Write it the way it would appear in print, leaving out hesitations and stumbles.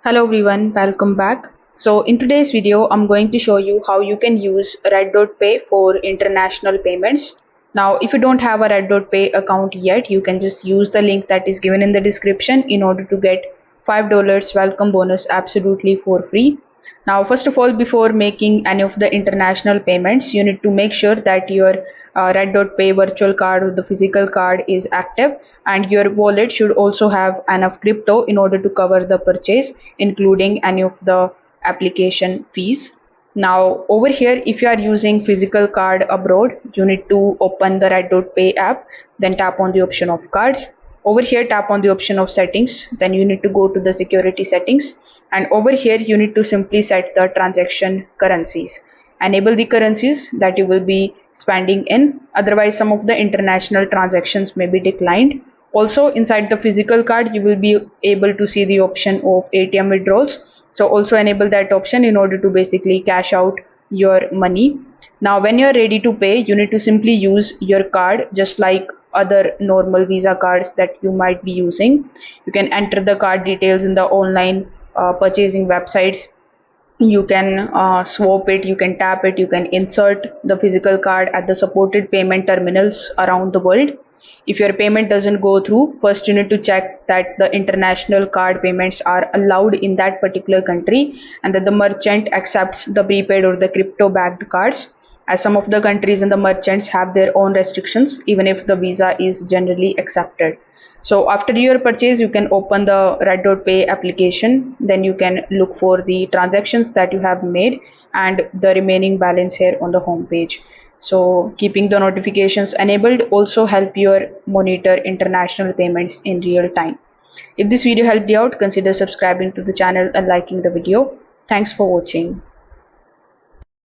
Hello everyone, welcome back. So in today's video, I'm going to show you how you can use RedotPay for international payments. Now, if you don't have a RedotPay account yet, you can just use the link that is given in the description in order to get $5 welcome bonus absolutely for free. Now, first of all, before making any of the international payments, you need to make sure that your RedotPay virtual card or the physical card is active, and your wallet should also have enough crypto in order to cover the purchase, including any of the application fees. Now over here, if you are using physical card abroad, you need to open the RedotPay app, then tap on the option of cards. Over here, tap on the option of settings, then you need to go to the security settings, and over here you need to simply set the transaction currencies. Enable the currencies that you will be spending in, otherwise some of the international transactions may be declined. Also inside the physical card, you will be able to see the option of ATM withdrawals, so also enable that option in order to basically cash out your money. Now when you're ready to pay, you need to simply use your card just like other normal Visa cards that you might be using. You can enter the card details in the online purchasing websites. You can swap it, you can tap it, you can insert the physical card at the supported payment terminals around the world. If your payment doesn't go through, first you need to check that the international card payments are allowed in that particular country and that the merchant accepts the prepaid or the crypto backed cards, as some of the countries and the merchants have their own restrictions even if the visa is generally accepted. So after your purchase, you can open the RedotPay application, then you can look for the transactions that you have made and the remaining balance here on the home page. So keeping the notifications enabled also help you monitor international payments in real time. If this video helped you out, consider subscribing to the channel and liking the video. Thanks for watching.